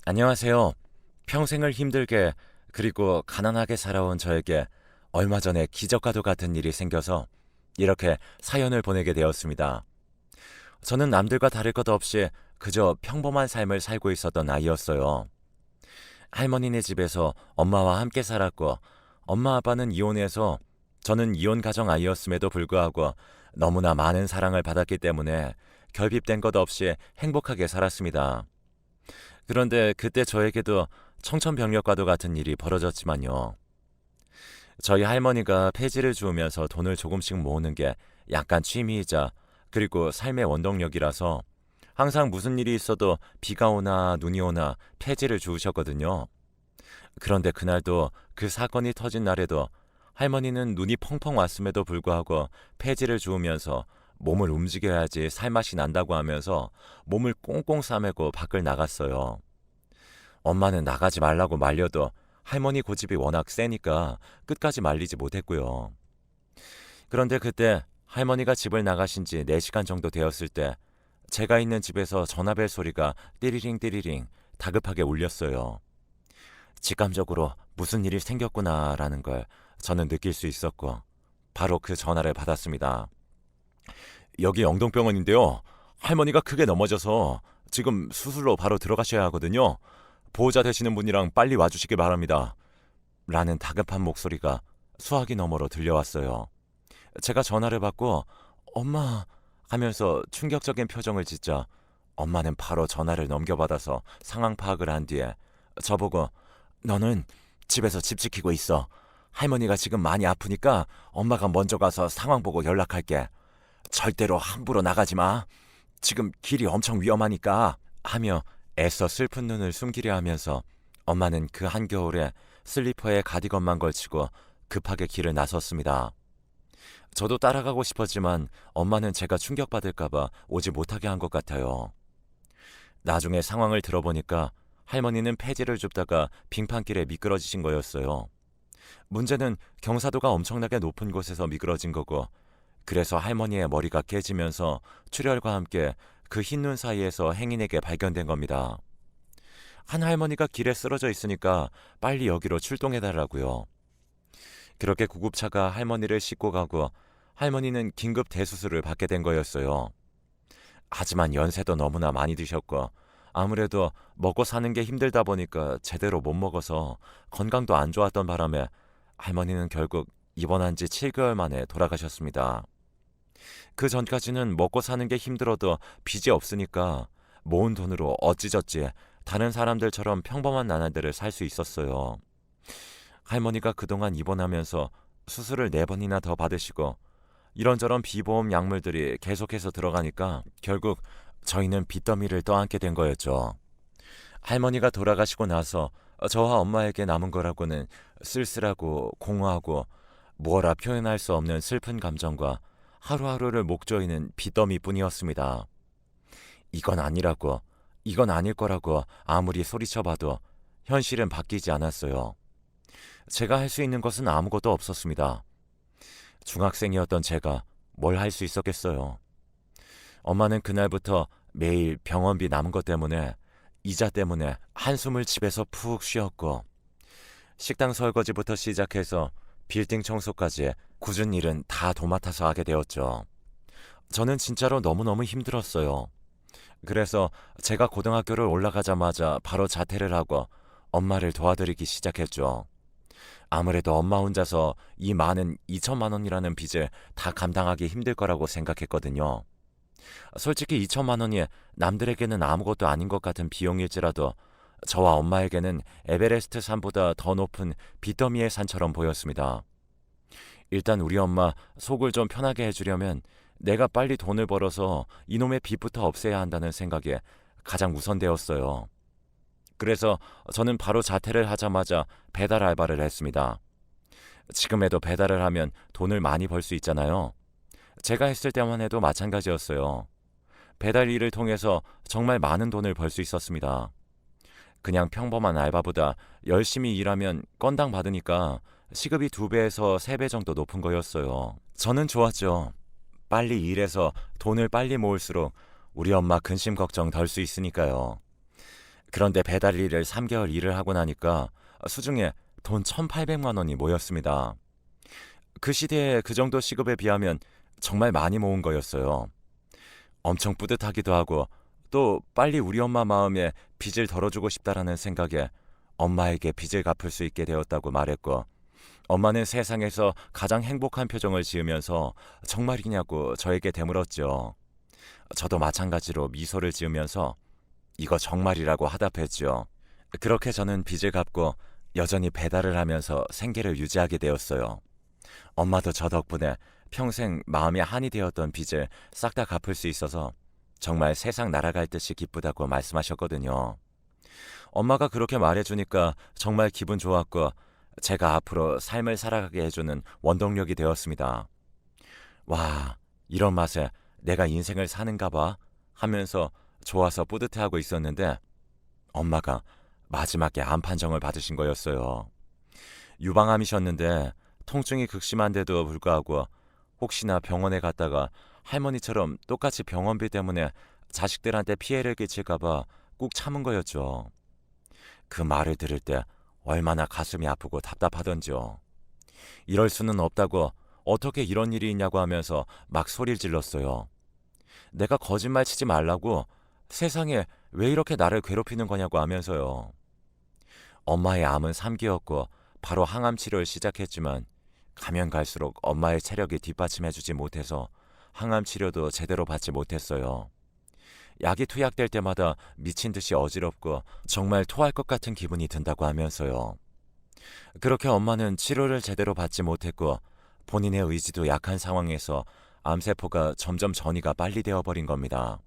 안녕하세요. 평생을 힘들게 그리고 가난하게 살아온 저에게 얼마 전에 기적과도 같은 일이 생겨서 이렇게 사연을 보내게 되었습니다. 저는 남들과 다를 것 없이 그저 평범한 삶을 살고 있었던 아이였어요. 할머니네 집에서 엄마와 함께 살았고 엄마 아빠는 이혼해서 저는 이혼 가정 아이였음에도 불구하고 너무나 많은 사랑을 받았기 때문에 결핍된 것 없이 행복하게 살았습니다. 그런데 그때 저에게도 청천벽력과도 같은 일이 벌어졌지만요. 저희 할머니가 폐지를 주우면서 돈을 조금씩 모으는 게 약간 취미이자 그리고 삶의 원동력이라서 항상 무슨 일이 있어도 비가 오나 눈이 오나 폐지를 주우셨거든요. 그런데 그날도 그 사건이 터진 날에도 할머니는 눈이 펑펑 왔음에도 불구하고 폐지를 주우면서 몸을 움직여야지 살맛이 난다고 하면서 몸을 꽁꽁 싸매고 밖을 나갔어요. 엄마는 나가지 말라고 말려도 할머니 고집이 워낙 세니까 끝까지 말리지 못했고요. 그런데 그때 할머니가 집을 나가신 지 4시간 정도 되었을 때 제가 있는 집에서 전화벨 소리가 띠리링 띠리링 다급하게 울렸어요. 직감적으로 무슨 일이 생겼구나라는 걸 저는 느낄 수 있었고 바로 그 전화를 받았습니다. 여기 영동병원인데요. 할머니가 크게 넘어져서 지금 수술로 바로 들어가셔야 하거든요. 보호자 되시는 분이랑 빨리 와주시길 바랍니다. 라는 다급한 목소리가 수화기 너머로 들려왔어요. 제가 전화를 받고 엄마 하면서 충격적인 표정을 짓자 엄마는 바로 전화를 넘겨받아서 상황 파악을 한 뒤에 저보고 너는 집에서 집 지키고 있어. 할머니가 지금 많이 아프니까 엄마가 먼저 가서 상황 보고 연락할게. 절대로 함부로 나가지 마. 지금 길이 엄청 위험하니까 하며 애써 슬픈 눈을 숨기려 하면서 엄마는 그 한겨울에 슬리퍼에 가디건만 걸치고 급하게 길을 나섰습니다. 저도 따라가고 싶었지만 엄마는 제가 충격받을까봐 오지 못하게 한 것 같아요. 나중에 상황을 들어보니까 할머니는 폐지를 줍다가 빙판길에 미끄러지신 거였어요. 문제는 경사도가 엄청나게 높은 곳에서 미끄러진 거고 그래서 할머니의 머리가 깨지면서 출혈과 함께 그 흰 눈 사이에서 행인에게 발견된 겁니다. 한 할머니가 길에 쓰러져 있으니까 빨리 여기로 출동해달라고요. 그렇게 구급차가 할머니를 싣고 가고 할머니는 긴급 대수술을 받게 된 거였어요. 하지만 연세도 너무나 많이 드셨고 아무래도 먹고 사는 게 힘들다 보니까 제대로 못 먹어서 건강도 안 좋았던 바람에 할머니는 결국 입원한 지 7개월 만에 돌아가셨습니다. 그 전까지는 먹고 사는 게 힘들어도 빚이 없으니까 모은 돈으로 어찌저찌 다른 사람들처럼 평범한 나날들을 살 수 있었어요. 할머니가 그동안 입원하면서 수술을 4번이나 더 받으시고 이런저런 비보험 약물들이 계속해서 들어가니까 결국 저희는 빚더미를 떠안게 된 거였죠. 할머니가 돌아가시고 나서 저와 엄마에게 남은 거라고는 쓸쓸하고 공허하고 무어라 표현할 수 없는 슬픈 감정과 하루하루를 목조이는 빚더미뿐이었습니다. 이건 아니라고, 이건 아닐 거라고 아무리 소리쳐봐도 현실은 바뀌지 않았어요. 제가 할 수 있는 것은 아무것도 없었습니다. 중학생이었던 제가 뭘 할 수 있었겠어요. 엄마는 그날부터 매일 병원비 남은 것 때문에 이자 때문에 한숨을 집에서 푹 쉬었고 식당 설거지부터 시작해서 빌딩 청소까지 굳은 일은 다 도맡아서 하게 되었죠. 저는 진짜로 너무너무 힘들었어요. 그래서 제가 고등학교를 올라가자마자 바로 자퇴를 하고 엄마를 도와드리기 시작했죠. 아무래도 엄마 혼자서 이 많은 2천만 원이라는 빚을 다 감당하기 힘들 거라고 생각했거든요. 솔직히 2천만 원이 남들에게는 아무것도 아닌 것 같은 비용일지라도 저와 엄마에게는 에베레스트 산보다 더 높은 빚더미의 산처럼 보였습니다. 일단 우리 엄마 속을 좀 편하게 해주려면 내가 빨리 돈을 벌어서 이놈의 빚부터 없애야 한다는 생각이 가장 우선되었어요. 그래서 저는 바로 자퇴를 하자마자 배달 알바를 했습니다. 지금에도 배달을 하면 돈을 많이 벌 수 있잖아요. 제가 했을 때만 해도 마찬가지였어요. 배달 일을 통해서 정말 많은 돈을 벌 수 있었습니다. 그냥 평범한 알바보다 열심히 일하면 건당 받으니까 시급이 2배에서 3배 정도 높은 거였어요. 저는 좋았죠. 빨리 일해서 돈을 빨리 모을수록 우리 엄마 근심 걱정 덜 수 있으니까요. 그런데 배달 일을 3개월 일을 하고 나니까 수중에 돈 1,800만 원이 모였습니다. 그 시대에 그 정도 시급에 비하면 정말 많이 모은 거였어요. 엄청 뿌듯하기도 하고 또 빨리 우리 엄마 마음에 빚을 덜어주고 싶다라는 생각에 엄마에게 빚을 갚을 수 있게 되었다고 말했고, 엄마는 세상에서 가장 행복한 표정을 지으면서 정말이냐고 저에게 되물었죠. 저도 마찬가지로 미소를 지으면서 이거 정말이라고 하답했죠. 그렇게 저는 빚을 갚고 여전히 배달을 하면서 생계를 유지하게 되었어요. 엄마도 저 덕분에 평생 마음에 한이 되었던 빚을 싹 다 갚을 수 있어서 정말 세상 날아갈 듯이 기쁘다고 말씀하셨거든요. 엄마가 그렇게 말해주니까 정말 기분 좋았고 제가 앞으로 삶을 살아가게 해주는 원동력이 되었습니다. 와, 이런 맛에 내가 인생을 사는가 봐 하면서 좋아서 뿌듯해하고 있었는데 엄마가 마지막에 암 판정을 받으신 거였어요. 유방암이셨는데 통증이 극심한데도 불구하고 혹시나 병원에 갔다가 할머니처럼 똑같이 병원비 때문에 자식들한테 피해를 끼칠까봐 꾹 참은 거였죠. 그 말을 들을 때 얼마나 가슴이 아프고 답답하던지요. 이럴 수는 없다고, 어떻게 이런 일이 있냐고 하면서 막 소리를 질렀어요. 내가 거짓말 치지 말라고, 세상에 왜 이렇게 나를 괴롭히는 거냐고 하면서요. 엄마의 암은 3기였고 바로 항암 치료를 시작했지만 가면 갈수록 엄마의 체력이 뒷받침해주지 못해서 항암 치료도 제대로 받지 못했어요. 약이 투약될 때마다 미친 듯이 어지럽고 정말 토할 것 같은 기분이 든다고 하면서요. 그렇게 엄마는 치료를 제대로 받지 못했고 본인의 의지도 약한 상황에서 암세포가 점점 전이가 빨리 되어버린 겁니다.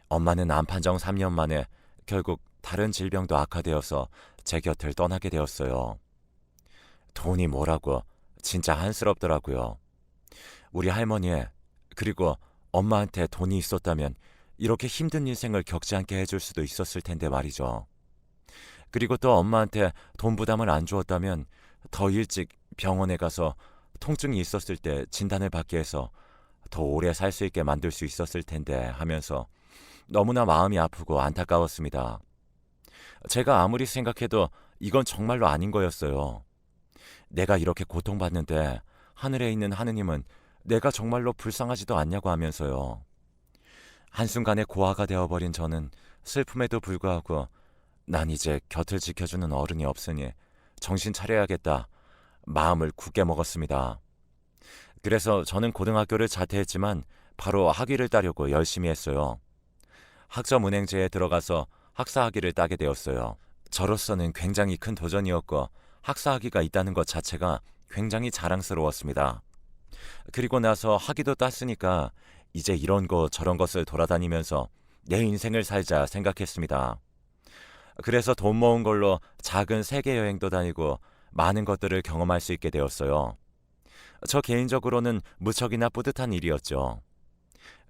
엄마는 암 판정 3년 만에 결국 다른 질병도 악화되어서 제 곁을 떠나게 되었어요. 돈이 뭐라고 진짜 한스럽더라고요. 우리 할머니의, 그리고 엄마한테 돈이 있었다면 이렇게 힘든 인생을 겪지 않게 해줄 수도 있었을 텐데 말이죠. 그리고 또 엄마한테 돈 부담을 안 주었다면 더 일찍 병원에 가서 통증이 있었을 때 진단을 받게 해서 더 오래 살 수 있게 만들 수 있었을 텐데 하면서 너무나 마음이 아프고 안타까웠습니다. 제가 아무리 생각해도 이건 정말로 아닌 거였어요. 내가 이렇게 고통받는데 하늘에 있는 하느님은 내가 정말로 불쌍하지도 않냐고 하면서요. 한순간에 고아가 되어버린 저는 슬픔에도 불구하고 난 이제 곁을 지켜주는 어른이 없으니 정신 차려야겠다 마음을 굳게 먹었습니다. 그래서 저는 고등학교를 자퇴했지만 바로 학위를 따려고 열심히 했어요. 학점은행제에 들어가서 학사학위를 따게 되었어요. 저로서는 굉장히 큰 도전이었고 학사학위가 있다는 것 자체가 굉장히 자랑스러웠습니다. 그리고 나서 학위도 땄으니까 이제 이런 거 저런 것을 돌아다니면서 내 인생을 살자 생각했습니다. 그래서 돈 모은 걸로 작은 세계 여행도 다니고 많은 것들을 경험할 수 있게 되었어요. 저 개인적으로는 무척이나 뿌듯한 일이었죠.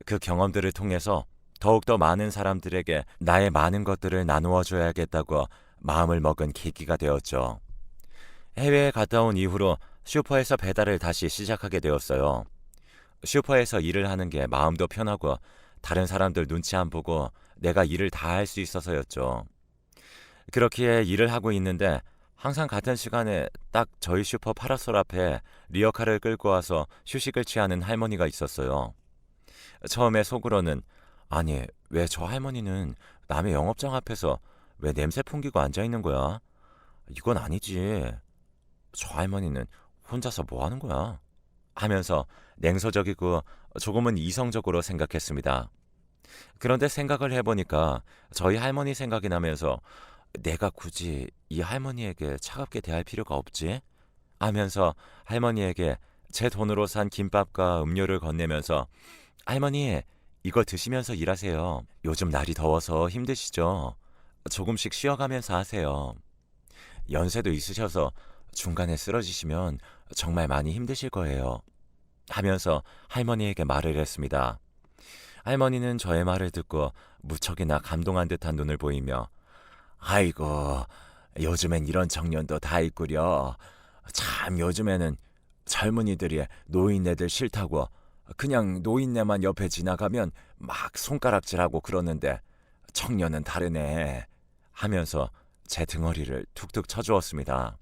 그 경험들을 통해서 더욱더 많은 사람들에게 나의 많은 것들을 나누어 줘야겠다고 마음을 먹은 계기가 되었죠. 해외에 갔다 온 이후로 슈퍼에서 배달을 다시 시작하게 되었어요. 슈퍼에서 일을 하는 게 마음도 편하고 다른 사람들 눈치 안 보고 내가 일을 다 할 수 있어서였죠. 그렇기에 일을 하고 있는데 항상 같은 시간에 딱 저희 슈퍼 파라솔 앞에 리어카를 끌고 와서 휴식을 취하는 할머니가 있었어요. 처음에 속으로는 아니, 왜 저 할머니는 남의 영업장 앞에서 왜 냄새 풍기고 앉아 있는 거야? 이건 아니지. 저 할머니는 혼자서 뭐 하는 거야? 하면서 냉소적이고 조금은 이성적으로 생각했습니다. 그런데 생각을 해보니까 저희 할머니 생각이 나면서 내가 굳이 이 할머니에게 차갑게 대할 필요가 없지? 하면서 할머니에게 제 돈으로 산 김밥과 음료를 건네면서 할머니, 이거 드시면서 일하세요. 요즘 날이 더워서 힘드시죠? 조금씩 쉬어가면서 하세요. 연세도 있으셔서 중간에 쓰러지시면 정말 많이 힘드실 거예요. 하면서 할머니에게 말을 했습니다. 할머니는 저의 말을 듣고 무척이나 감동한 듯한 눈을 보이며 아이고, 요즘엔 이런 청년도 다 있구려. 참 요즘에는 젊은이들이 노인네들 싫다고 그냥 노인네만 옆에 지나가면 막 손가락질하고 그러는데 청년은 다르네. 하면서 제 등허리를 툭툭 쳐주었습니다.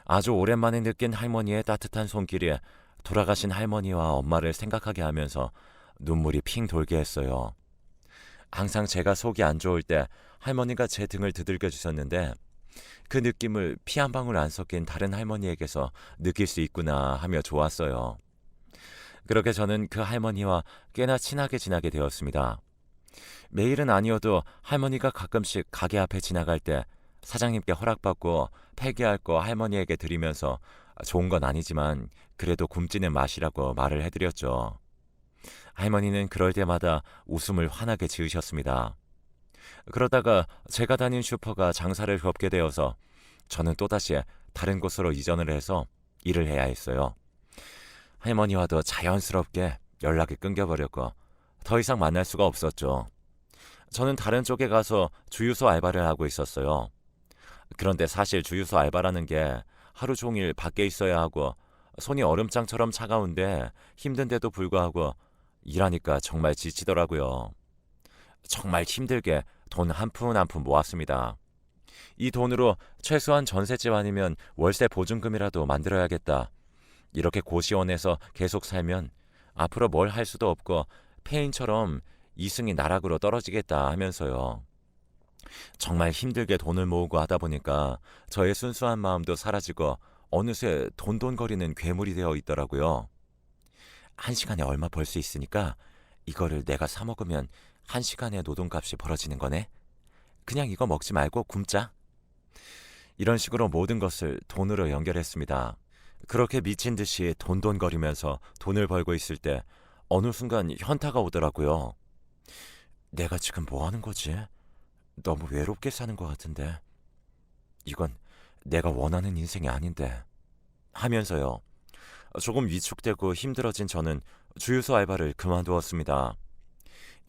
아주 오랜만에 느낀 할머니의 따뜻한 손길이 돌아가신 할머니와 엄마를 생각하게 하면서 눈물이 핑 돌게 했어요. 항상 제가 속이 안 좋을 때 할머니가 제 등을 두들겨 주셨는데 그 느낌을 피 한 방울 안 섞인 다른 할머니에게서 느낄 수 있구나 하며 좋았어요. 그렇게 저는 그 할머니와 꽤나 친하게 지나게 되었습니다. 매일은 아니어도 할머니가 가끔씩 가게 앞에 지나갈 때 사장님께 허락받고 폐기할 거 할머니에게 드리면서 좋은 건 아니지만 그래도 굶지는 마시라고 말을 해드렸죠. 할머니는 그럴 때마다 웃음을 환하게 지으셨습니다. 그러다가 제가 다닌 슈퍼가 장사를 접게 되어서 저는 또다시 다른 곳으로 이전을 해서 일을 해야 했어요. 할머니와도 자연스럽게 연락이 끊겨버렸고 더 이상 만날 수가 없었죠. 저는 다른 쪽에 가서 주유소 알바를 하고 있었어요. 그런데 사실 주유소 알바라는 게 하루 종일 밖에 있어야 하고 손이 얼음장처럼 차가운데 힘든데도 불구하고 일하니까 정말 지치더라고요. 정말 힘들게 돈 한 푼 한 푼 모았습니다. 이 돈으로 최소한 전셋집 아니면 월세 보증금이라도 만들어야겠다. 이렇게 고시원에서 계속 살면 앞으로 뭘 할 수도 없고 폐인처럼 이승이 나락으로 떨어지겠다 하면서요. 정말 힘들게 돈을 모으고 하다 보니까 저의 순수한 마음도 사라지고 어느새 돈돈거리는 괴물이 되어 있더라고요. 한 시간에 얼마 벌 수 있으니까 이거를 내가 사 먹으면 한 시간의 노동값이 벌어지는 거네. 그냥 이거 먹지 말고 굶자. 이런 식으로 모든 것을 돈으로 연결했습니다. 그렇게 미친 듯이 돈돈거리면서 돈을 벌고 있을 때 어느 순간 현타가 오더라고요. 내가 지금 뭐 하는 거지? 너무 외롭게 사는 것 같은데. 이건 내가 원하는 인생이 아닌데. 하면서요. 조금 위축되고 힘들어진 저는 주유소 알바를 그만두었습니다.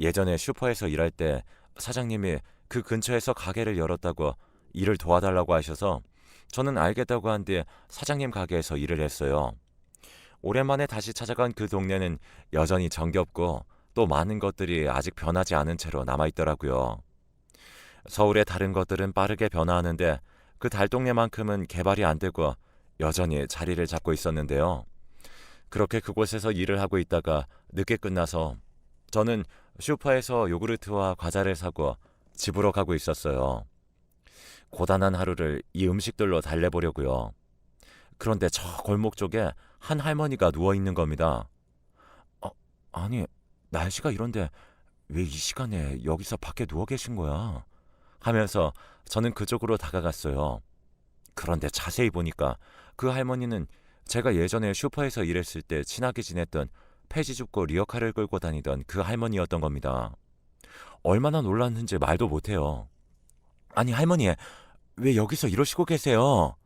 예전에 슈퍼에서 일할 때 사장님이 그 근처에서 가게를 열었다고 일을 도와달라고 하셔서 저는 알겠다고 한 뒤 사장님 가게에서 일을 했어요. 오랜만에 다시 찾아간 그 동네는 여전히 정겹고 또 많은 것들이 아직 변하지 않은 채로 남아있더라고요. 서울의 다른 것들은 빠르게 변화하는데 그 달동네만큼은 개발이 안 되고 여전히 자리를 잡고 있었는데요. 그렇게 그곳에서 일을 하고 있다가 늦게 끝나서 저는 슈퍼에서 요구르트와 과자를 사고 집으로 가고 있었어요. 고단한 하루를 이 음식들로 달래보려고요. 그런데 저 골목 쪽에 한 할머니가 누워 있는 겁니다. 아니, 날씨가 이런데 왜 이 시간에 여기서 밖에 누워 계신 거야? 하면서 저는 그쪽으로 다가갔어요. 그런데 자세히 보니까 그 할머니는 제가 예전에 슈퍼에서 일했을 때 친하게 지냈던 폐지 줍고 리어카를 끌고 다니던 그 할머니였던 겁니다. 얼마나 놀랐는지 말도 못해요. 아니 할머니, 왜 여기서 이러시고 계세요?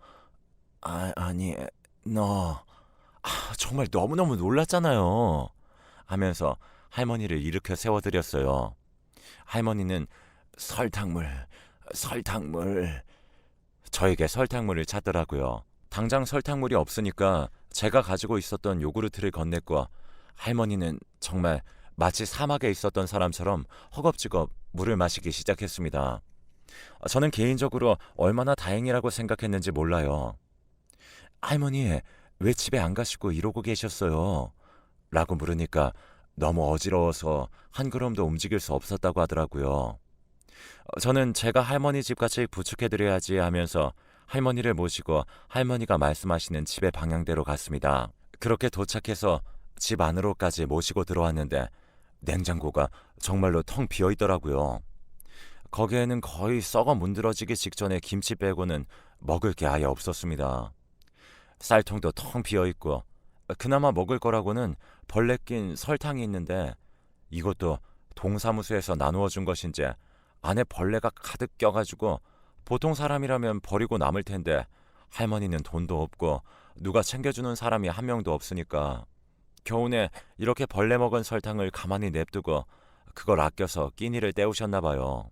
아니, 너 정말 너무너무 놀랐잖아요. 하면서 할머니를 일으켜 세워드렸어요. 할머니는 설탕물, 설탕물. 저에게 설탕물을 찾더라고요. 당장 설탕물이 없으니까 제가 가지고 있었던 요구르트를 건넸고 할머니는 정말 마치 사막에 있었던 사람처럼 허겁지겁 물을 마시기 시작했습니다. 저는 개인적으로 얼마나 다행이라고 생각했는지 몰라요. 할머니, 왜 집에 안 가시고 이러고 계셨어요? 라고 물으니까 너무 어지러워서 한 걸음도 움직일 수 없었다고 하더라고요. 저는 제가 할머니 집같이 부축해드려야지 하면서 할머니를 모시고 할머니가 말씀하시는 집의 방향대로 갔습니다. 그렇게 도착해서 집 안으로까지 모시고 들어왔는데 냉장고가 정말로 텅 비어 있더라고요. 거기에는 거의 썩어 문드러지기 직전에 김치 빼고는 먹을 게 아예 없었습니다. 쌀통도 텅 비어 있고 그나마 먹을 거라고는 벌레 낀 설탕이 있는데 이것도 동사무소에서 나누어 준 것인지 안에 벌레가 가득 껴가지고 보통 사람이라면 버리고 남을 텐데 할머니는 돈도 없고 누가 챙겨주는 사람이 한 명도 없으니까 겨우내 이렇게 벌레 먹은 설탕을 가만히 냅두고 그걸 아껴서 끼니를 때우셨나 봐요.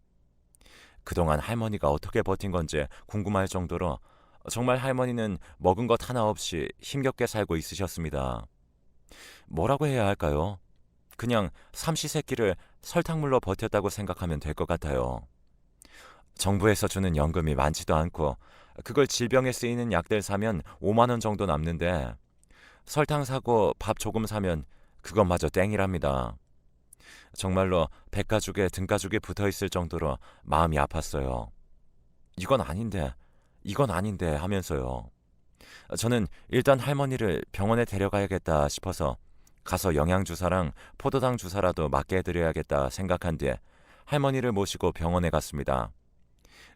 그동안 할머니가 어떻게 버틴 건지 궁금할 정도로 정말 할머니는 먹은 것 하나 없이 힘겹게 살고 있으셨습니다. 뭐라고 해야 할까요? 그냥 삼시세끼를 설탕물로 버텼다고 생각하면 될 것 같아요. 정부에서 주는 연금이 많지도 않고 그걸 질병에 쓰이는 약들 사면 5만 원 정도 남는데 설탕 사고 밥 조금 사면 그것마저 땡이랍니다. 정말로 백가죽에 등가죽이 붙어 있을 정도로 마음이 아팠어요. 이건 아닌데, 이건 아닌데 하면서요. 저는 일단 할머니를 병원에 데려가야겠다 싶어서 가서 영양주사랑 포도당 주사라도 맞게 해드려야겠다 생각한 뒤에 할머니를 모시고 병원에 갔습니다.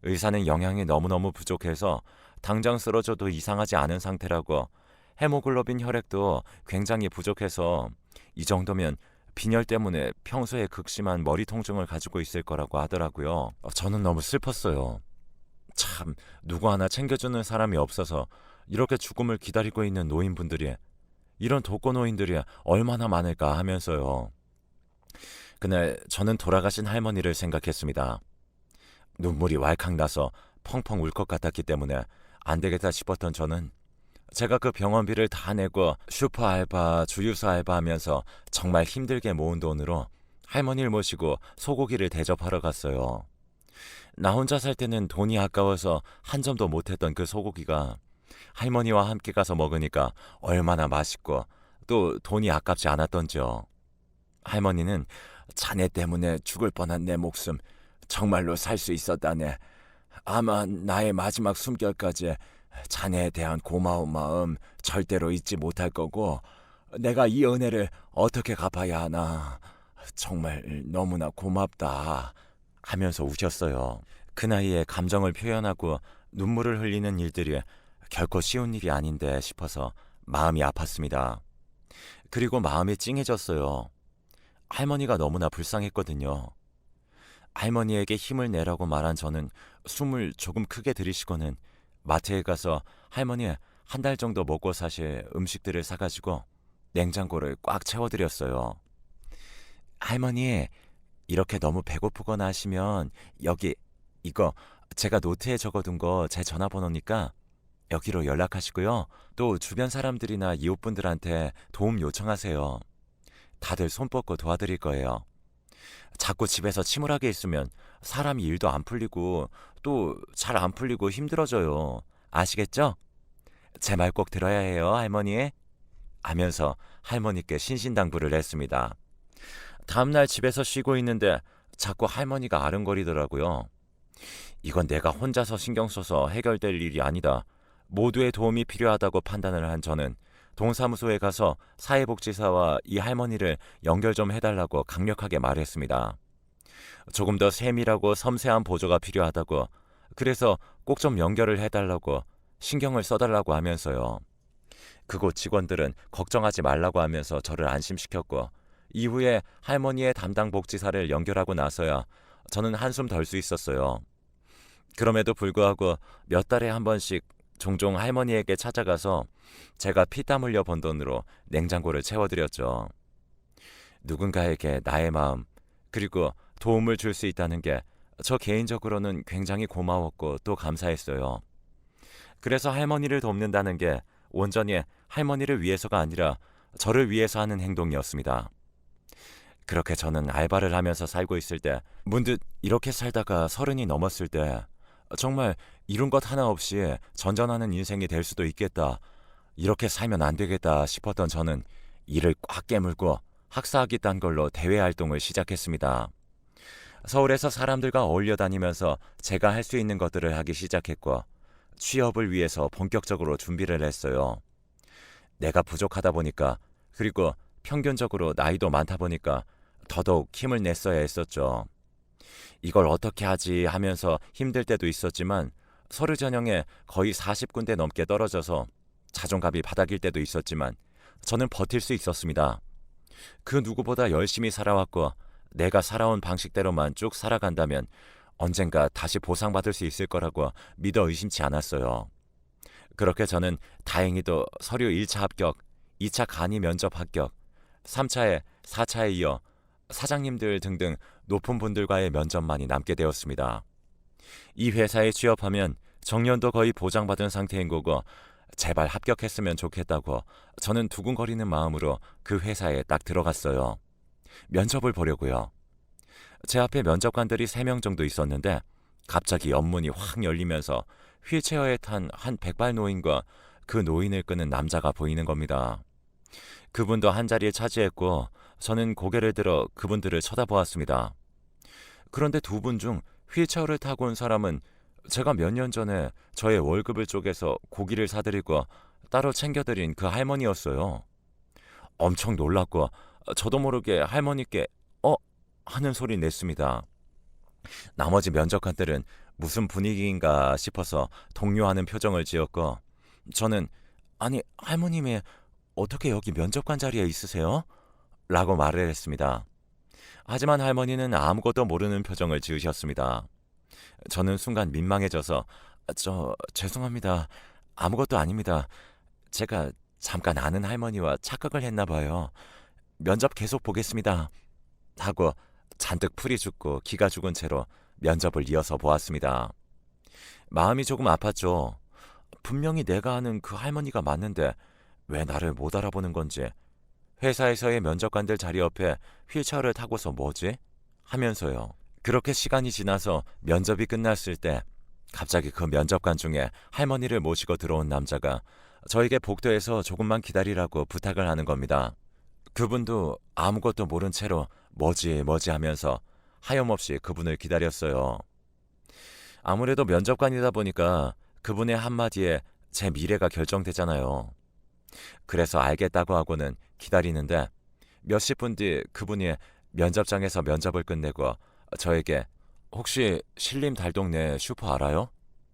의사는 영양이 너무너무 부족해서 당장 쓰러져도 이상하지 않은 상태라고 헤모글로빈 혈액도 굉장히 부족해서 이 정도면 빈혈 때문에 평소에 극심한 머리 통증을 가지고 있을 거라고 하더라고요. 저는 너무 슬펐어요. 참, 누구 하나 챙겨주는 사람이 없어서 이렇게 죽음을 기다리고 있는 노인분들이, 이런 독거노인들이 얼마나 많을까 하면서요. 그날 저는 돌아가신 할머니를 생각했습니다. 눈물이 왈칵 나서 펑펑 울 것 같았기 때문에 안 되겠다 싶었던 저는 제가 그 병원비를 다 내고 슈퍼 알바, 주유소 알바 하면서 정말 힘들게 모은 돈으로 할머니를 모시고 소고기를 대접하러 갔어요. 나 혼자 살 때는 돈이 아까워서 한 점도 못했던 그 소고기가 할머니와 함께 가서 먹으니까 얼마나 맛있고 또 돈이 아깝지 않았던지요. 할머니는 자네 때문에 죽을 뻔한 내 목숨 정말로 살 수 있었다네. 아마 나의 마지막 숨결까지 자네에 대한 고마운 마음 절대로 잊지 못할 거고 내가 이 은혜를 어떻게 갚아야 하나. 정말 너무나 고맙다 하면서 우셨어요. 그 나이에 감정을 표현하고 눈물을 흘리는 일들이 결코 쉬운 일이 아닌데 싶어서 마음이 아팠습니다. 그리고 마음이 찡해졌어요. 할머니가 너무나 불쌍했거든요. 할머니에게 힘을 내라고 말한 저는 숨을 조금 크게 들이쉬고는 마트에 가서 할머니 한 달 정도 먹고 사실 음식들을 사가지고 냉장고를 꽉 채워드렸어요. 할머니, 이렇게 너무 배고프거나 하시면 여기 이거 제가 노트에 적어둔 거 제 전화번호니까 여기로 연락하시고요. 또 주변 사람들이나 이웃분들한테 도움 요청하세요. 다들 손 뻗고 도와드릴 거예요. 자꾸 집에서 침울하게 있으면 사람이 일도 안 풀리고 또 잘 안 풀리고 힘들어져요. 아시겠죠? 제 말 꼭 들어야 해요, 할머니. 하면서 할머니께 신신당부를 했습니다. 다음날 집에서 쉬고 있는데 자꾸 할머니가 아른거리더라고요. 이건 내가 혼자서 신경 써서 해결될 일이 아니다. 모두의 도움이 필요하다고 판단을 한 저는 동사무소에 가서 사회복지사와 이 할머니를 연결 좀 해달라고 강력하게 말했습니다. 조금 더 세밀하고 섬세한 보조가 필요하다고, 그래서 꼭 좀 연결을 해달라고 신경을 써달라고 하면서요. 그곳 직원들은 걱정하지 말라고 하면서 저를 안심시켰고 이후에 할머니의 담당 복지사를 연결하고 나서야 저는 한숨 덜 수 있었어요. 그럼에도 불구하고 몇 달에 한 번씩 종종 할머니에게 찾아가서 제가 피땀 흘려 번 돈으로 냉장고를 채워드렸죠. 누군가에게 나의 마음 그리고 도움을 줄 수 있다는 게 저 개인적으로는 굉장히 고마웠고 또 감사했어요. 그래서 할머니를 돕는다는 게 온전히 할머니를 위해서가 아니라 저를 위해서 하는 행동이었습니다. 그렇게 저는 알바를 하면서 살고 있을 때 문득 이렇게 살다가 30이 넘었을 때 정말 이룬 것 하나 없이 전전하는 인생이 될 수도 있겠다. 이렇게 살면 안 되겠다 싶었던 저는 이를 꽉 깨물고 학사학위 딴 걸로 대외 활동을 시작했습니다. 서울에서 사람들과 어울려 다니면서 제가 할 수 있는 것들을 하기 시작했고 취업을 위해서 본격적으로 준비를 했어요. 내가 부족하다 보니까 그리고 평균적으로 나이도 많다 보니까 더더욱 힘을 냈어야 했었죠. 이걸 어떻게 하지 하면서 힘들 때도 있었지만 서류 전형에 거의 40군데 넘게 떨어져서 자존감이 바닥일 때도 있었지만 저는 버틸 수 있었습니다. 그 누구보다 열심히 살아왔고 내가 살아온 방식대로만 쭉 살아간다면 언젠가 다시 보상받을 수 있을 거라고 믿어 의심치 않았어요. 그렇게 저는 다행히도 서류 1차 합격, 2차 간이 면접 합격, 3차에 4차에 이어 사장님들 등등 높은 분들과의 면접만이 남게 되었습니다. 이 회사에 취업하면 정년도 거의 보장받은 상태인 거고 제발 합격했으면 좋겠다고 저는 두근거리는 마음으로 그 회사에 딱 들어갔어요. 면접을 보려고요. 제 앞에 면접관들이 3명 정도 있었는데 갑자기 옆문이 확 열리면서 휠체어에 탄 한 백발 노인과 그 노인을 끄는 남자가 보이는 겁니다. 그분도 한자리에 차지했고 저는 고개를 들어 그분들을 쳐다보았습니다. 그런데 두 분 중 휠체어를 타고 온 사람은 제가 몇 년 전에 저의 월급을 쪼개서 고기를 사드리고 따로 챙겨드린 그 할머니였어요. 엄청 놀랐고 저도 모르게 할머니께 어? 하는 소리 냈습니다. 나머지 면접관들은 무슨 분위기인가 싶어서 동요하는 표정을 지었고 저는 아니 할머님이 어떻게 여기 면접관 자리에 있으세요? 라고 말을 했습니다. 하지만 할머니는 아무것도 모르는 표정을 지으셨습니다. 저는 순간 민망해져서 죄송합니다. 아무것도 아닙니다. 제가 잠깐 아는 할머니와 착각을 했나 봐요. 면접 계속 보겠습니다. 하고 잔뜩 풀이 죽고 기가 죽은 채로 면접을 이어서 보았습니다. 마음이 조금 아팠죠. 분명히 내가 아는 그 할머니가 맞는데 왜 나를 못 알아보는 건지. 회사에서의 면접관들 자리 옆에 휠체어를 타고서 뭐지? 하면서요. 그렇게 시간이 지나서 면접이 끝났을 때 갑자기 그 면접관 중에 할머니를 모시고 들어온 남자가 저에게 복도에서 조금만 기다리라고 부탁을 하는 겁니다. 그분도 아무것도 모른 채로 뭐지 하면서 하염없이 그분을 기다렸어요. 아무래도 면접관이다 보니까 그분의 한마디에 제 미래가 결정되잖아요. 그래서 알겠다고 하고는 기다리는데 몇십 분 뒤 그분이 면접장에서 면접을 끝내고 저에게 혹시 신림 달동네 슈퍼 알아요?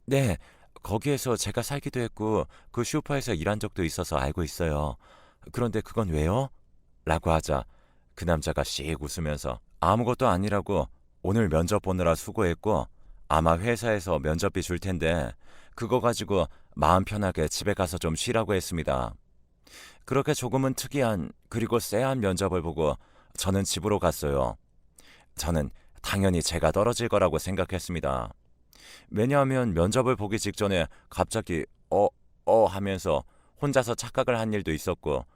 네, 거기에서 제가 살기도 했고 그 슈퍼에서 일한 적도 있어서 알고 있어요. 그런데 그건 왜요? 라고 하자 그 남자가 씩 웃으면서 아무것도 아니라고 오늘 면접 보느라 수고했고 아마 회사에서 면접비 줄 텐데 그거 가지고 마음 편하게 집에 가서 좀 쉬라고 했습니다. 그렇게 조금은 특이한 그리고 쎄한 면접을 보고 저는 집으로 갔어요. 저는 당연히 제가 떨어질 거라고 생각했습니다. 왜냐하면 면접을 보기 직전에 갑자기 하면서 혼자서 착각을 한 일도 있었고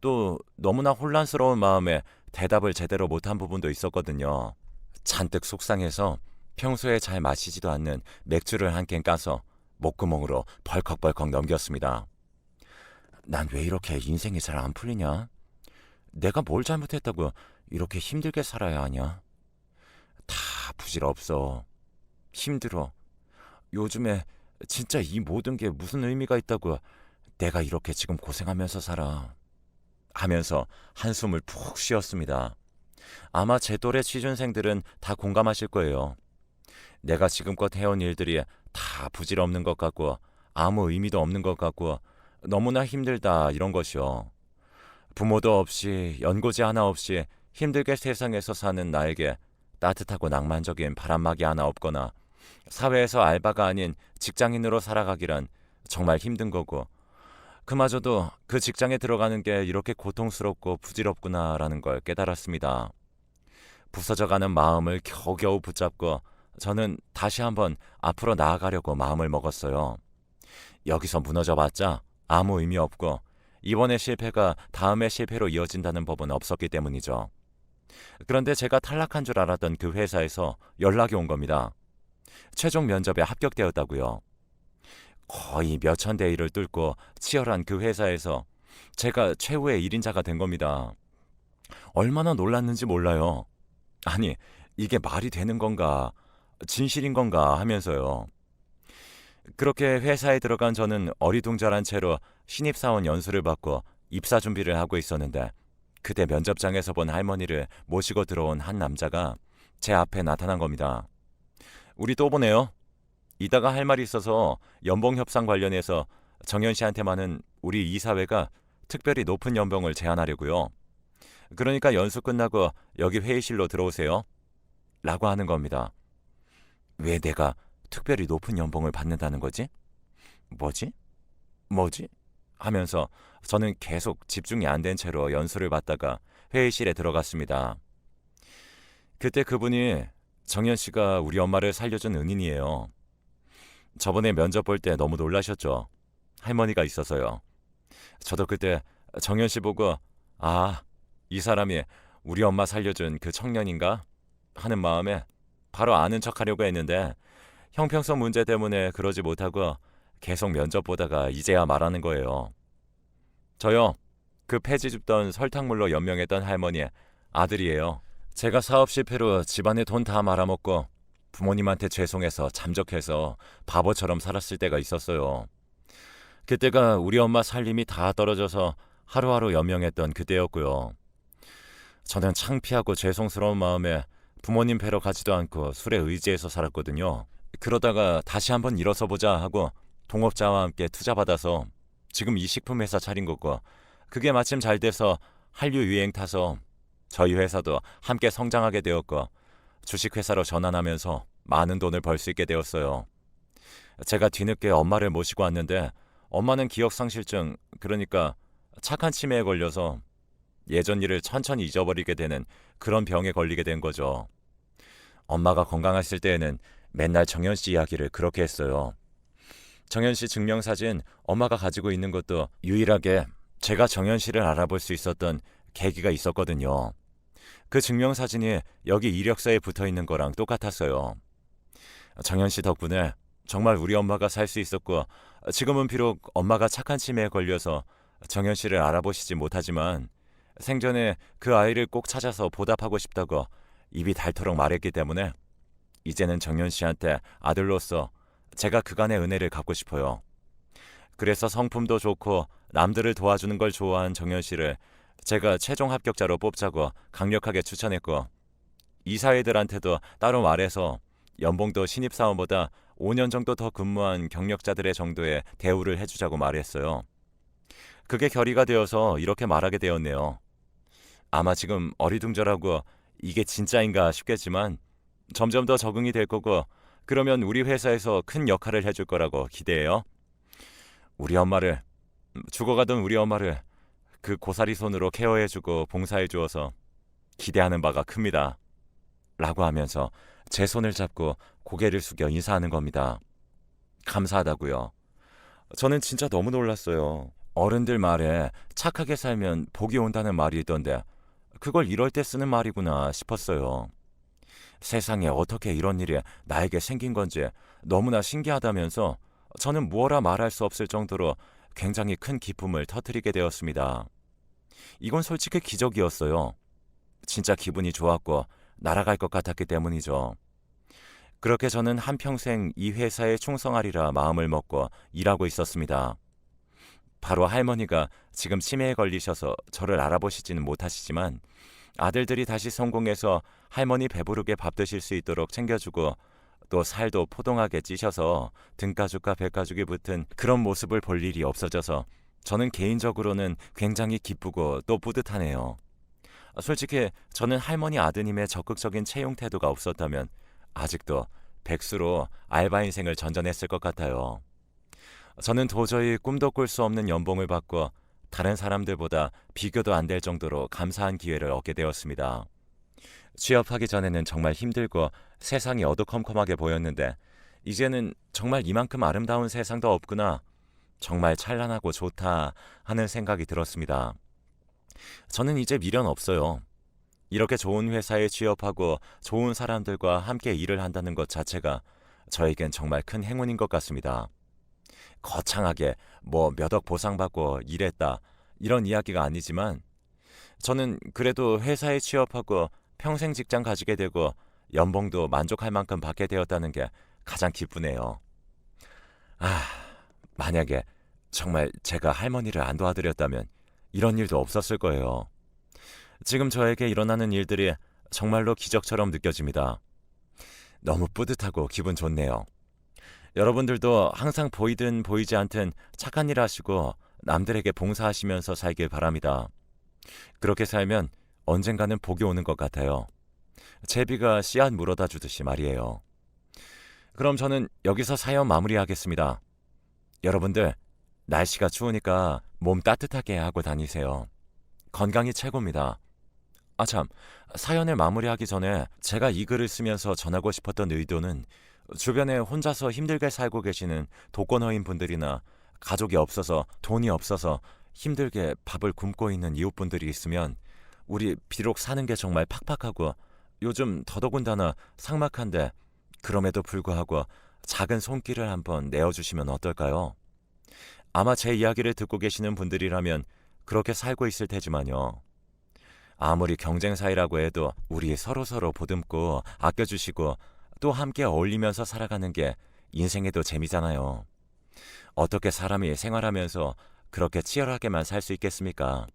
또 너무나 혼란스러운 마음에 대답을 제대로 못한 부분도 있었거든요. 잔뜩 속상해서 평소에 잘 마시지도 않는 맥주를 한 캔 까서 목구멍으로 벌컥벌컥 넘겼습니다. 난 왜 이렇게 인생이 잘 안 풀리냐? 내가 뭘 잘못했다고 이렇게 힘들게 살아야 하냐? 다 부질없어. 힘들어. 요즘에 진짜 이 모든 게 무슨 의미가 있다고 내가 이렇게 지금 고생하면서 살아. 하면서 한숨을 푹 쉬었습니다. 아마 제 또래 취준생들은 다 공감하실 거예요. 내가 지금껏 해온 일들이 다 부질없는 것 같고 아무 의미도 없는 것 같고 너무나 힘들다 이런 것이요. 부모도 없이 연고지 하나 없이 힘들게 세상에서 사는 나에게 따뜻하고 낭만적인 바람막이 하나 없거나 사회에서 알바가 아닌 직장인으로 살아가기란 정말 힘든 거고 그마저도 그 직장에 들어가는 게 이렇게 고통스럽고 부질없구나라는 걸 깨달았습니다. 부서져가는 마음을 겨우겨우 붙잡고 저는 다시 한번 앞으로 나아가려고 마음을 먹었어요. 여기서 무너져봤자 아무 의미 없고 이번의 실패가 다음의 실패로 이어진다는 법은 없었기 때문이죠. 그런데 제가 탈락한 줄 알았던 그 회사에서 연락이 온 겁니다. 최종 면접에 합격되었다고요. 거의 몇천 대 1을 뚫고 치열한 그 회사에서 제가 최후의 1인자가 된 겁니다. 얼마나 놀랐는지 몰라요. 아니, 이게 말이 되는 건가, 진실인 건가 하면서요. 그렇게 회사에 들어간 저는 어리둥절한 채로 신입사원 연수를 받고 입사 준비를 하고 있었는데 그때 면접장에서 본 할머니를 모시고 들어온 한 남자가 제 앞에 나타난 겁니다. 우리 또 보네요. 이따가 할 말이 있어서 연봉 협상 관련해서 정현 씨한테만은 우리 이사회가 특별히 높은 연봉을 제안하려고요. 그러니까 연수 끝나고 여기 회의실로 들어오세요. 라고 하는 겁니다. 왜 내가 특별히 높은 연봉을 받는다는 거지? 뭐지? 하면서 저는 계속 집중이 안 된 채로 연수를 받다가 회의실에 들어갔습니다. 그때 그분이 정현 씨가 우리 엄마를 살려준 은인이에요. 저번에 면접 볼 때 너무 놀라셨죠? 할머니가 있어서요. 저도 그때 정현 씨 보고 이 사람이 우리 엄마 살려준 그 청년인가? 하는 마음에 바로 아는 척하려고 했는데 형평성 문제 때문에 그러지 못하고 계속 면접 보다가 이제야 말하는 거예요. 저요. 그 폐지 줍던 설탕물로 연명했던 할머니의 아들이에요. 제가 사업 실패로 집안에 돈 다 말아먹고 부모님한테 죄송해서 잠적해서 바보처럼 살았을 때가 있었어요. 그때가 우리 엄마 살림이 다 떨어져서 하루하루 연명했던 그때였고요. 저는 창피하고 죄송스러운 마음에 부모님 뵈러 가지도 않고 술에 의지해서 살았거든요. 그러다가 다시 한번 일어서 보자 하고 동업자와 함께 투자받아서 지금 이 식품 회사 차린 거고, 그게 마침 잘 돼서 한류 유행 타서 저희 회사도 함께 성장하게 되었고 주식회사로 전환하면서 많은 돈을 벌 수 있게 되었어요. 제가 뒤늦게 엄마를 모시고 왔는데 엄마는 기억상실증, 그러니까 착한 치매에 걸려서 예전 일을 천천히 잊어버리게 되는 그런 병에 걸리게 된 거죠. 엄마가 건강하실 때에는 맨날 정현 씨 이야기를 그렇게 했어요. 정현 씨 증명사진 엄마가 가지고 있는 것도 유일하게 제가 정현 씨를 알아볼 수 있었던 계기가 있었거든요. 그 증명사진이 여기 이력서에 붙어 있는 거랑 똑같았어요. 정현 씨 덕분에 정말 우리 엄마가 살 수 있었고, 지금은 비록 엄마가 착한 치매에 걸려서 정현 씨를 알아보시지 못하지만 생전에 그 아이를 꼭 찾아서 보답하고 싶다고 입이 닳도록 말했기 때문에 이제는 정현 씨한테 아들로서 제가 그간의 은혜를 갚고 싶어요. 그래서 성품도 좋고 남들을 도와주는 걸 좋아한 정현 씨를 제가 최종 합격자로 뽑자고 강력하게 추천했고, 이사회들한테도 따로 말해서 연봉도 신입사원보다 5년 정도 더 근무한 경력자들의 정도의 대우를 해주자고 말했어요. 그게 결의가 되어서 이렇게 말하게 되었네요. 아마 지금 어리둥절하고 이게 진짜인가 싶겠지만 점점 더 적응이 될 거고, 그러면 우리 회사에서 큰 역할을 해줄 거라고 기대해요. 우리 엄마를, 죽어가던 우리 엄마를 그 고사리 손으로 케어해주고 봉사해주어서 기대하는 바가 큽니다. 라고 하면서 제 손을 잡고 고개를 숙여 인사하는 겁니다. 감사하다고요. 저는 진짜 너무 놀랐어요. 어른들 말에 착하게 살면 복이 온다는 말이 있던데 그걸 이럴 때 쓰는 말이구나 싶었어요. 세상에 어떻게 이런 일이 나에게 생긴 건지 너무나 신기하다면서 저는 무어라 말할 수 없을 정도로 굉장히 큰 기쁨을 터뜨리게 되었습니다. 이건 솔직히 기적이었어요. 진짜 기분이 좋았고 날아갈 것 같았기 때문이죠. 그렇게 저는 한평생 이 회사에 충성하리라 마음을 먹고 일하고 있었습니다. 바로 할머니가 지금 치매에 걸리셔서 저를 알아보시지는 못하시지만 아들들이 다시 성공해서 할머니 배부르게 밥 드실 수 있도록 챙겨주고 또 살도 포동하게 찌셔서 등가죽과 배가죽이 붙은 그런 모습을 볼 일이 없어져서 저는 개인적으로는 굉장히 기쁘고 또 뿌듯하네요. 솔직히 저는 할머니 아드님의 적극적인 채용 태도가 없었다면 아직도 백수로 알바 인생을 전전했을 것 같아요. 저는 도저히 꿈도 꿀 수 없는 연봉을 받고 다른 사람들보다 비교도 안 될 정도로 감사한 기회를 얻게 되었습니다. 취업하기 전에는 정말 힘들고 세상이 어두컴컴하게 보였는데 이제는 정말 이만큼 아름다운 세상도 없구나, 정말 찬란하고 좋다 하는 생각이 들었습니다. 저는 이제 미련 없어요. 이렇게 좋은 회사에 취업하고 좋은 사람들과 함께 일을 한다는 것 자체가 저에겐 정말 큰 행운인 것 같습니다. 거창하게 뭐 몇 억 보상받고 일했다 이런 이야기가 아니지만 저는 그래도 회사에 취업하고 평생 직장 가지게 되고 연봉도 만족할 만큼 받게 되었다는 게 가장 기쁘네요. 만약에 정말 제가 할머니를 안 도와드렸다면 이런 일도 없었을 거예요. 지금 저에게 일어나는 일들이 정말로 기적처럼 느껴집니다. 너무 뿌듯하고 기분 좋네요. 여러분들도 항상 보이든 보이지 않든 착한 일 하시고 남들에게 봉사하시면서 살길 바랍니다. 그렇게 살면 언젠가는 복이 오는 것 같아요. 제비가 씨앗 물어다 주듯이 말이에요. 그럼 저는 여기서 사연 마무리하겠습니다. 여러분들, 날씨가 추우니까 몸 따뜻하게 하고 다니세요. 건강이 최고입니다. 참, 사연을 마무리하기 전에 제가 이 글을 쓰면서 전하고 싶었던 의도는 주변에 혼자서 힘들게 살고 계시는 독거노인 분들이나 가족이 없어서 돈이 없어서 힘들게 밥을 굶고 있는 이웃분들이 있으면 우리 비록 사는 게 정말 팍팍하고 요즘 더더군다나 삭막한데 그럼에도 불구하고 작은 손길을 한번 내어주시면 어떨까요? 아마 제 이야기를 듣고 계시는 분들이라면 그렇게 살고 있을 테지만요. 아무리 경쟁 사이라고 해도 우리 서로서로 보듬고 아껴주시고 또 함께 어울리면서 살아가는 게 인생에도 재미잖아요. 어떻게 사람이 생활하면서 그렇게 치열하게만 살 수 있겠습니까?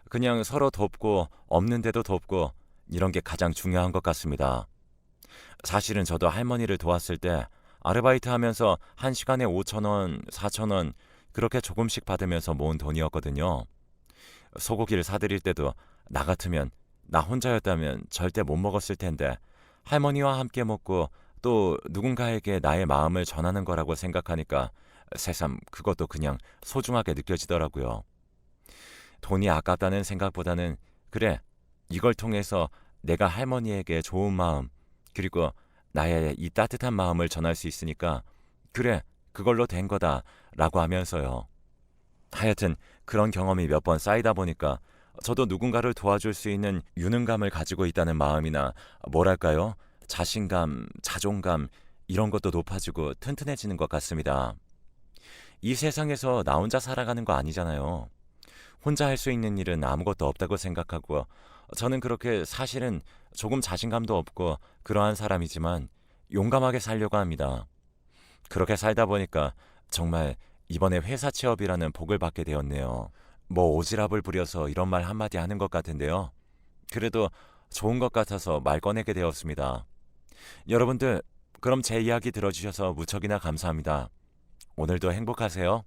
그냥 서로 돕고 없는데도 돕고 이런 게 가장 중요한 것 같습니다. 사실은 저도 할머니를 도왔을 때 아르바이트 하면서 한 시간에 5천 원, 4천 원 그렇게 조금씩 받으면서 모은 돈이었거든요. 소고기를 사드릴 때도 나 같으면 나 혼자였다면 절대 못 먹었을 텐데 할머니와 함께 먹고 또 누군가에게 나의 마음을 전하는 거라고 생각하니까 새삼 그것도 그냥 소중하게 느껴지더라고요. 돈이 아깝다는 생각보다는 그래, 이걸 통해서 내가 할머니에게 좋은 마음 그리고 나의 이 따뜻한 마음을 전할 수 있으니까 그래, 그걸로 된 거다 라고 하면서요. 하여튼 그런 경험이 몇 번 쌓이다 보니까 저도 누군가를 도와줄 수 있는 유능감을 가지고 있다는 마음이나 뭐랄까요? 자신감, 자존감 이런 것도 높아지고 튼튼해지는 것 같습니다. 이 세상에서 나 혼자 살아가는 거 아니잖아요. 혼자 할 수 있는 일은 아무것도 없다고 생각하고 저는 그렇게 사실은 조금 자신감도 없고 그러한 사람이지만 용감하게 살려고 합니다. 그렇게 살다 보니까 정말 이번에 회사 취업이라는 복을 받게 되었네요. 뭐 오지랖을 부려서 이런 말 한마디 하는 것 같은데요. 그래도 좋은 것 같아서 말 꺼내게 되었습니다. 여러분들, 그럼 제 이야기 들어주셔서 무척이나 감사합니다. 오늘도 행복하세요.